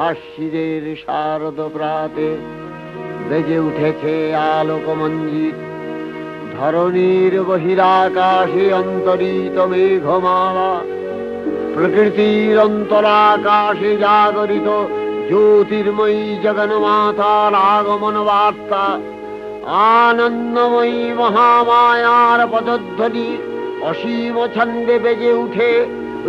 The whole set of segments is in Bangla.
আশ্বিরের শারদ প্রাতে বেজে উঠেছে আলোকমঞ্জিত, ধরণীর বহিরাকাশে অন্তরিত মেঘমালা, প্রকৃতির অন্তরাকাশে জাগরিত জ্যোতির্ময়ী জগন্মাতার আগমন বার্তা, আনন্দময়ী মহামায়ার পদধ্বনি অসীম ছন্দে বেজে উঠে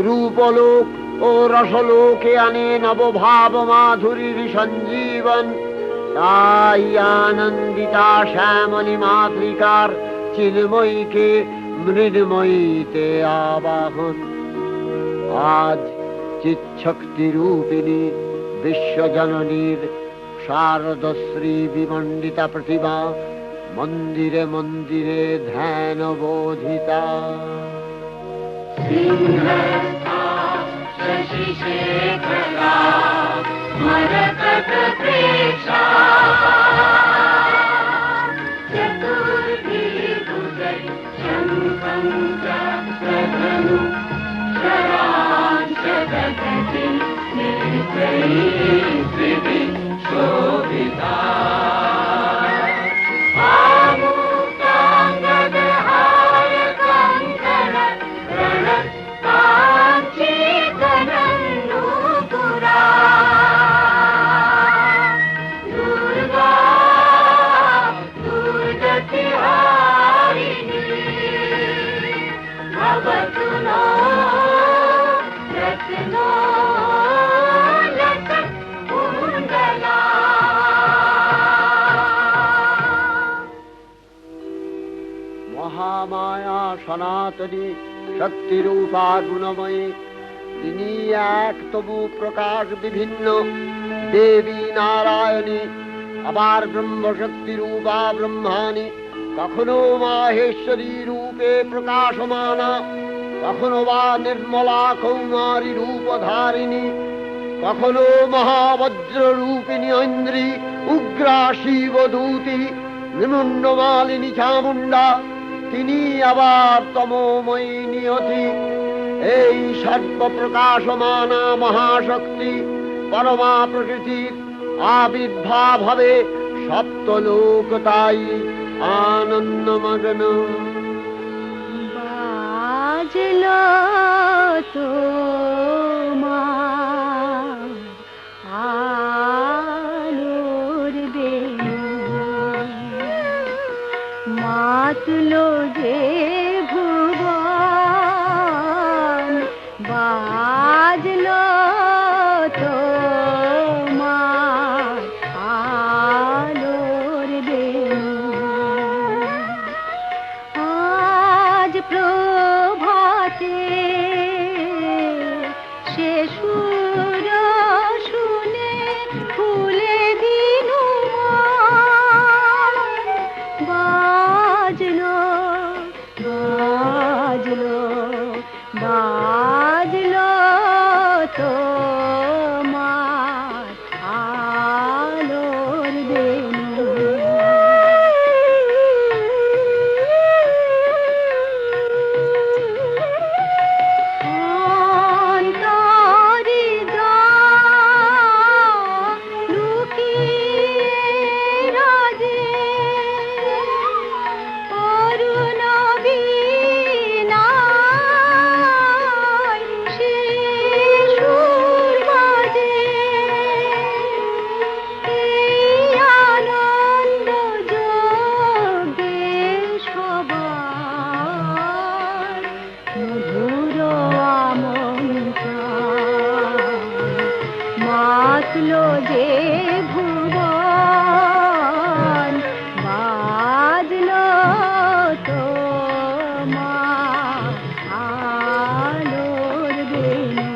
রূপলোক ও রসলোকে আনে নবভাব মাধুরীর সঞ্জীবন। তাই আনন্দিতা শ্যামলী মাতৃকার চিন্ময়ীকে মৃন্ময়ীতে আবাহন। আজ চিৎশক্তি রূপিণী বিশ্বজননীর শারদশ্রী বিমণ্ডিতা প্রতিমা মন্দিরে মন্দিরে ধ্যান বোধিতা। মহামায়া সনাতনী শক্তিরূপা গুণময়ী, তিনি এক তবু প্রকাশ বিভিন্ন দেবী নারায়ণী, আবার ব্রহ্মশক্তি রূপা ব্রহ্মাণী, কখনো মাহেশ্বরী রূপে প্রকাশমানা, কখনো বা নির্মলা কৌমারী রূপধারিণী, কখনো মহাবজ্র রূপিণী ঐন্দ্রী, উগ্রা শিবদূতি, নিমুন্ডমালিনী চামুণ্ডা, তিনি আবার তমোময়ী নিয়তি। এই সর্বপ্রকাশমানা মহাশক্তি পরমা প্রকৃতির আবির্ভাব হবে সপ্তলোক, তাই আনন্দমগ্ন। বাজলো তো আলোর বেণু, মাতলো যে ভুবন, বাজলো তো আলোর বেণু। আজ প্রভাতে সে সুর শুনে ফুলে দিনু বাজলো বাজলো বাজলো তো আলোর বেণু। মাতলো যে ভুবন বাজলো তোমার আলোর বেনু।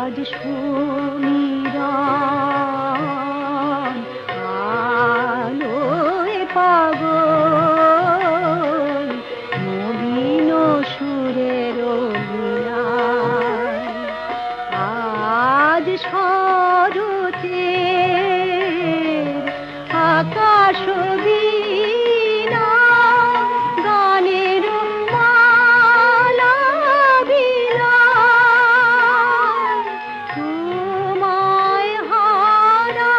আজ সুমিরন আলোয় পাগল নবীন সুরের লীলায়। আজ শরতের আকাশ বীণা গানের মালা বিলায়। তোমায় হারা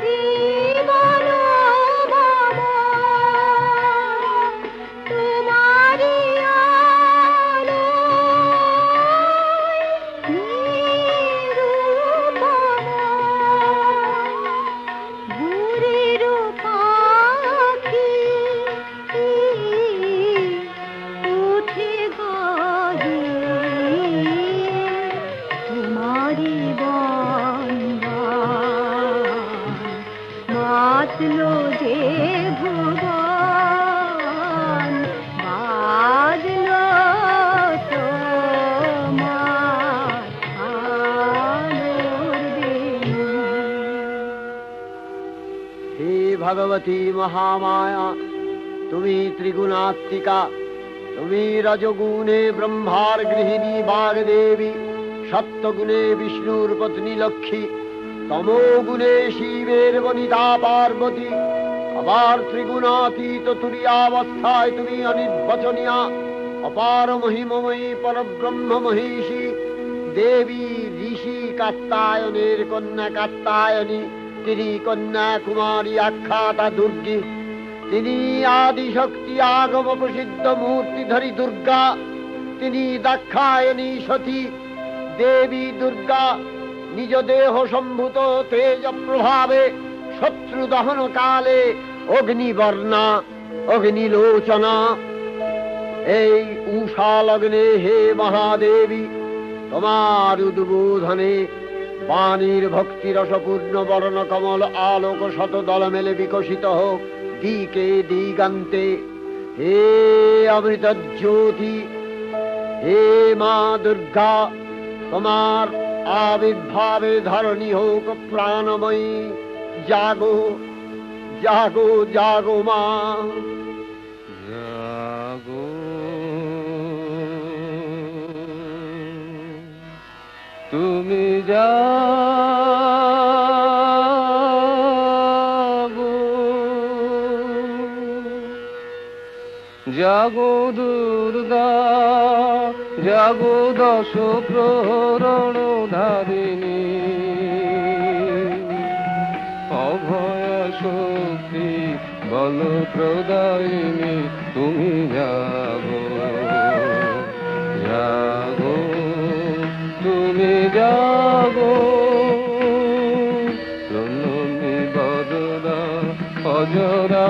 জীবন মম তোমারি আলোয় নিরুপম। ভোরের পাখি উঠে গাহে তোমারি বন্দন। মাতলো যে ভুবন বাজলো তোমার আলোর বেনু। হে ভগবতী মহামায়া, তুমি ত্রিগুণাত্মিকা। তুমি রজগুণে ব্রহ্মার গৃহিণী বাগদেবী, সত্যগুণে বিষ্ণুর পত্নী লক্ষ্মী, তমোগুণে শিবের বনিতা পার্বতী। আবার ত্রিগুণাতীত তুরীয়াবস্থায় তুমি অনির্বচনীয়া, অপার মহিমময়ী পরব্রহ্ম মহিষী দেবী। ঋষি কাত্তায়নের কন্যা কাত্তায়নী, তিনি কন্যা কুমারী আখ্যাতা দুর্গী। তিনি আদিশক্তি আগম প্রসিদ্ধ মূর্তিধরী দুর্গা। তিনি দাক্ষায়ণী সতী দেবী দুর্গা। নিজ দেহ সম্ভূত তেজ প্রভাবে শত্রু দহন কালে অগ্নিবর্ণা অগ্নিলোচনা। এই উষা লগ্নে হে মহাদেবী, তোমার উদ্বোধনে বাণীর ভক্তিরসপূর্ণ বর্ণ কমল আলোক শত দল মেলে বিকশিত হোক দিকে দিগান্তে। হে অমৃত জ্যোতি, হে মা দুর্গা, তোমার আবির্ভাবে ধরণী হোক প্রাণময়ী। জাগো জাগো জাগো মা, জাগো তুমি জাগো, জাগো দুর্গা, জাগো দশ প্রহরণ ধারিণী। অভয় শক্তি বল প্রদায়িনী, তুমি জাগো জাগো তুমি জাগো। জননী বদনা অজরা